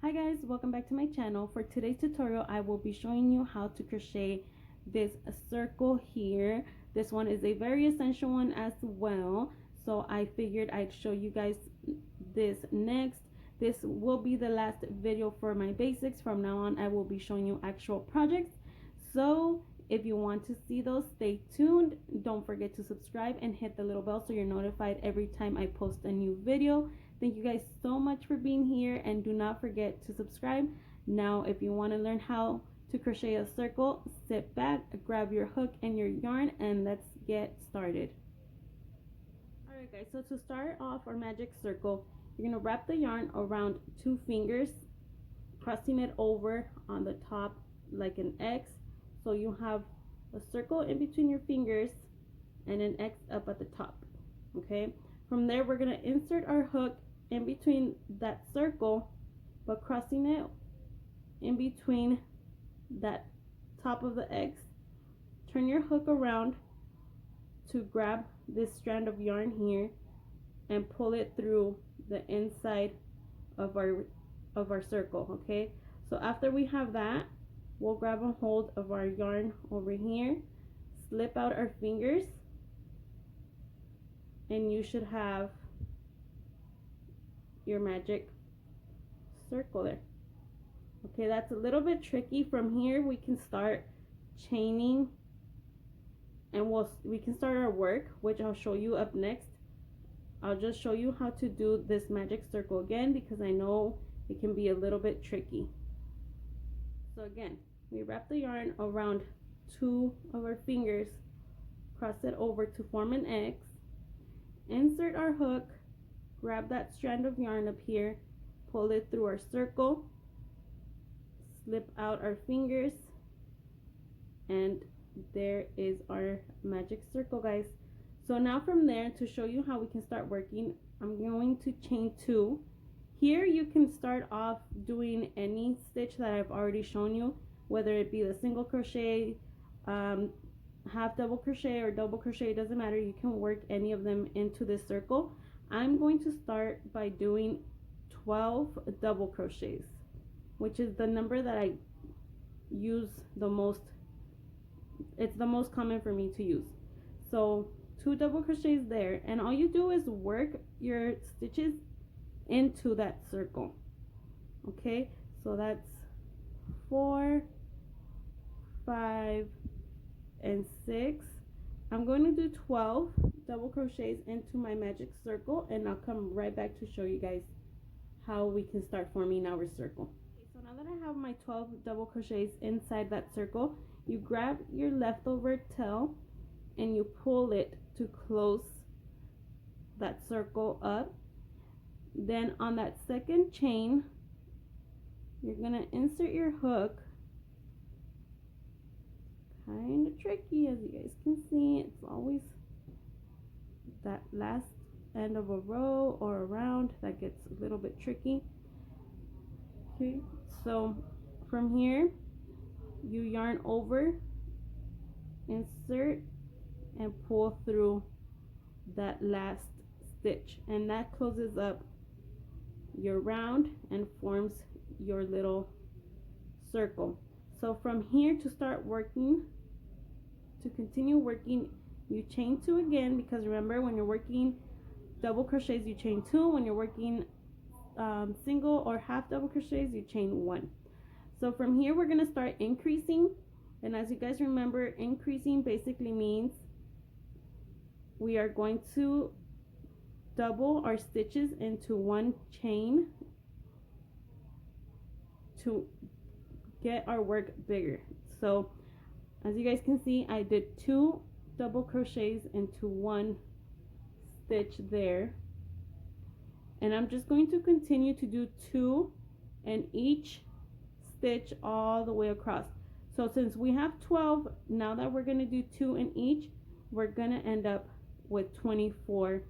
Hi guys, welcome back to my channel. For today's tutorial, I will be showing you how to crochet this circle here. This one is a very essential one as well, so I figured I'd show you guys this next. This will be the last video for my basics. From now on, I will be showing you actual projects. So if you want to see those, stay tuned. Don't forget to subscribe and hit the little bell so you're notified every time I post a new video. Thank you guys so much for being here, and do not forget to subscribe. Now, if you want to learn how to crochet a circle, sit back, grab your hook and your yarn, and let's get started. Alright guys, so to start off our magic circle, you're going to wrap the yarn around 2 fingers, crossing it over on the top like an X, so you have a circle in between your fingers and an X up at the top. Okay, from there we're going to insert our hook in between that circle, but crossing it in between that top of the X. Turn your hook around to grab this strand of yarn here and pull it through the inside of our circle. Okay, so after we have that, we'll grab a hold of our yarn over here, slip out our fingers, and you should have your magic circle there. Okay, that's a little bit tricky. From here we can start chaining, and we can start our work, which I'll show you up next. I'll just show you how to do this magic circle again because I know it can be a little bit tricky. So again, we wrap the yarn around 2 of our fingers, cross it over to form an X, insert our hook, grab that strand of yarn up here, pull it through our circle, slip out our fingers, and there is our magic circle, guys. So now from there, to show you how we can start working, I'm going to chain 2. Here you can start off doing any stitch that I've already shown you, whether it be the single crochet, half double crochet, or double crochet, it doesn't matter. You can work any of them into this circle. I'm going to start by doing 12 double crochets, which is the number that I use the most. It's the most common for me to use. So 2 double crochets there, and all you do is work your stitches into that circle. Okay, so that's 4, 5, and 6. I'm going to do 12 double crochets into my magic circle, and I'll come right back to show you guys how we can start forming our circle. Okay, so now that I have my 12 double crochets inside that circle, you grab your leftover tail and you pull it to close that circle up. Then on that second chain, you're gonna insert your hook. Kind of tricky, as you guys can see. It's always that last end of a row or a round that gets a little bit tricky. Okay, so from here you yarn over, insert, and pull through that last stitch, and that closes up your round and forms your little circle. So from here, to start working, to continue working, you chain 2 again, because remember, when you're working double crochets you chain 2, when you're working single or half double crochets you chain 1. So from here we're going to start increasing, and as you guys remember, increasing basically means we are going to double our stitches into 1 chain to get our work bigger. So as you guys can see, I did 2 double crochets into 1 stitch there, and I'm just going to continue to do 2 in each stitch all the way across. So since we have 12, now that we're going to do 2 in each, we're going to end up with 24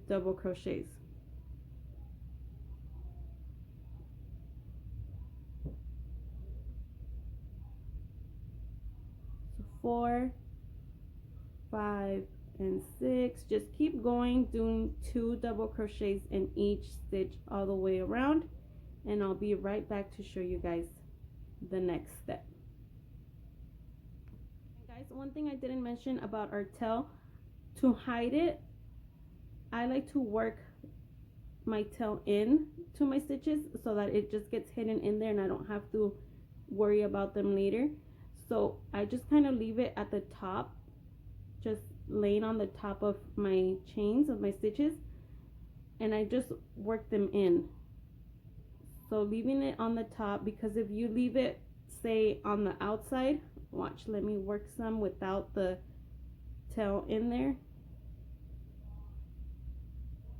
double crochets. So 4, 5, and 6. Just keep going, doing 2 double crochets in each stitch all the way around, and I'll be right back to show you guys the next step. And guys, one thing I didn't mention about our tail, to hide it, I like to work my tail in to my stitches so that it just gets hidden in there and I don't have to worry about them later. So I just kind of leave it at the top, just laying on the top of my chains of my stitches, and I just work them in. So leaving it on the top, because if you leave it say on the outside, watch, let me work some without the tail in there,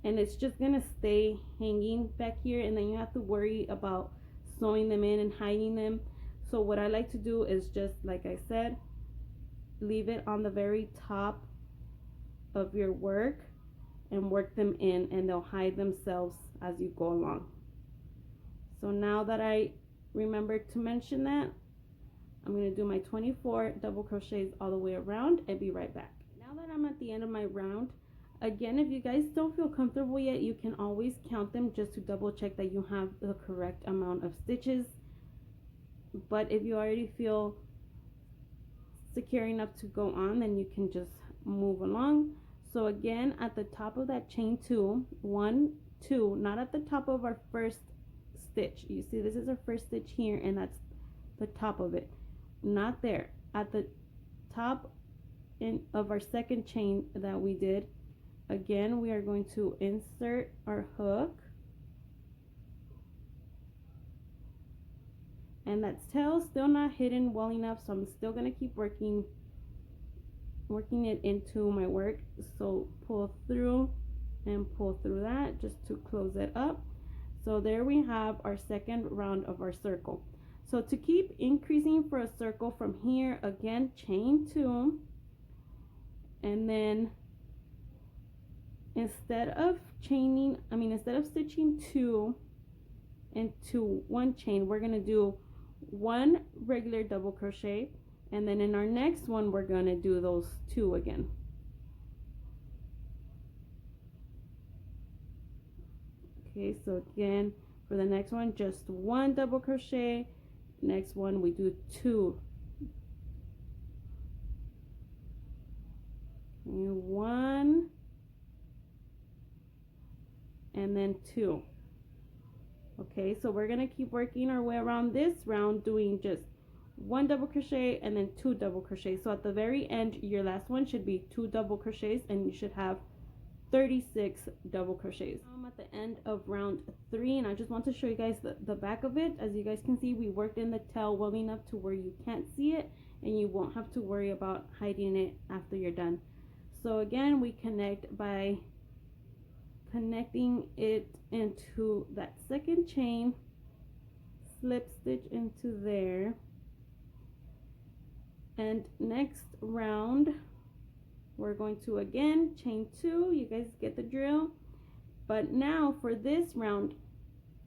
and it's just gonna stay hanging back here, and then you have to worry about sewing them in and hiding them. So what I like to do is just, like I said, leave it on the very top of your work and work them in, and they'll hide themselves as you go along. So now that I remembered to mention that, I'm going to do my 24 double crochets all the way around and be right back. Now that I'm at the end of my round, again, if you guys don't feel comfortable yet, you can always count them just to double check that you have the correct amount of stitches. But if you already feel secure enough to go on, then you can just move along. So again, at the top of that chain 2, 1, 2, not at the top of our first stitch. You see, this is our first stitch here, and that's the top of it, not there. At the top of our second chain that we did, again, we are going to insert our hook, and that tail is still not hidden well enough, so I'm still going to keep working it into my work. So pull through and pull through that just to close it up. So there we have our second round of our circle. So to keep increasing for a circle from here, again, chain 2, and then instead of stitching 2 into 1 chain, we're going to do 1 regular double crochet, and then in our next one we're going to do those 2 again. Okay, so again, for the next one, just 1 double crochet. Next one, we do 2. And 1, and then 2. Okay, so we're gonna keep working our way around this round, doing just 1 double crochet and then 2 double crochets. So at the very end, your last one should be 2 double crochets, and you should have 36 double crochets. I'm at the end of round 3, and I just want to show you guys the back of it. As you guys can see, we worked in the tail well enough to where you can't see it, and you won't have to worry about hiding it after you're done. So again, we connect by connecting it into that second chain, slip stitch into there, and next round we're going to again chain 2. You guys get the drill. But now for this round,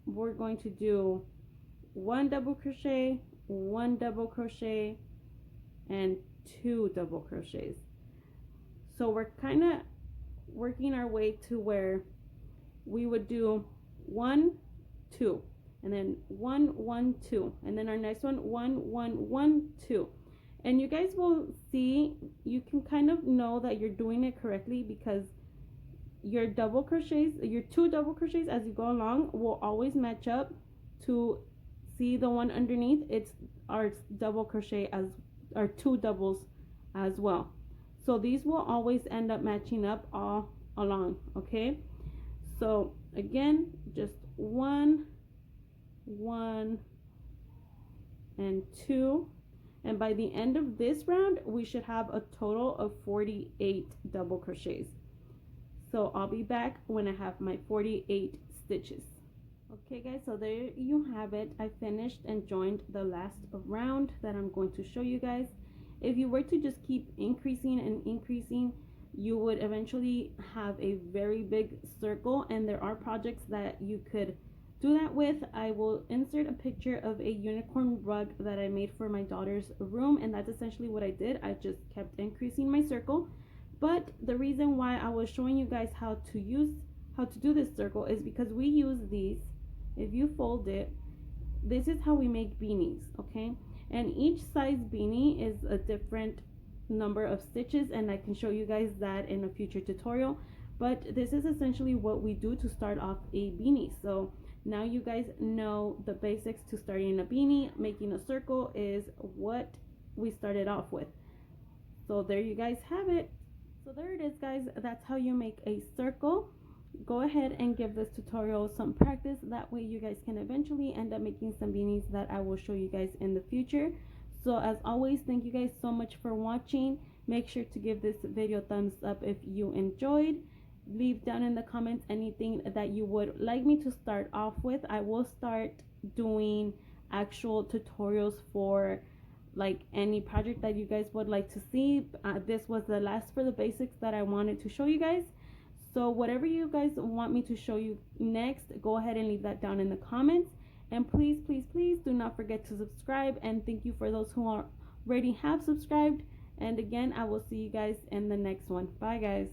we're going to do 1 double crochet, 1 double crochet, and 2 double crochets. So we're kind of working our way to where we would do 1, 2, and then 1, 1, 2, and then our next one 1, 1, 1, 2. And you guys will see, you can kind of know that you're doing it correctly, because your double crochets, your 2 double crochets as you go along will always match up to, see the one underneath, it's our double crochet as our 2 doubles as well. So these will always end up matching up all along. Okay, so again, just 1, 1, and 2. And by the end of this round, we should have a total of 48 double crochets. So I'll be back when I have my 48 stitches. Okay guys, so there you have it. I finished and joined the last round that I'm going to show you guys. If you were to just keep increasing and increasing, you would eventually have a very big circle, and there are projects that you could do that with. I will insert a picture of a unicorn rug that I made for my daughter's room, and that's essentially what I did. I just kept increasing my circle. But the reason why I was showing you guys how to do this circle is because we use these if you fold it, this is how we make beanies, okay? And each size beanie is a different number of stitches, and I can show you guys that in a future tutorial. But this is essentially what we do to start off a beanie. So now you guys know the basics to starting a beanie. Making a circle is what we started off with. So there you guys have it. So there it is, guys. That's how you make a circle. Go ahead and give this tutorial some practice. That way you guys can eventually end up making some beanies that I will show you guys in the future. So as always, thank you guys so much for watching. Make sure to give this video a thumbs up if you enjoyed. Leave down in the comments anything that you would like me to start off with. I will start doing actual tutorials for like any project that you guys would like to see. This was the last for the basics that I wanted to show you guys. So whatever you guys want me to show you next, go ahead and leave that down in the comments. And please, please, please do not forget to subscribe. And thank you for those who already have subscribed. And again, I will see you guys in the next one. Bye, guys.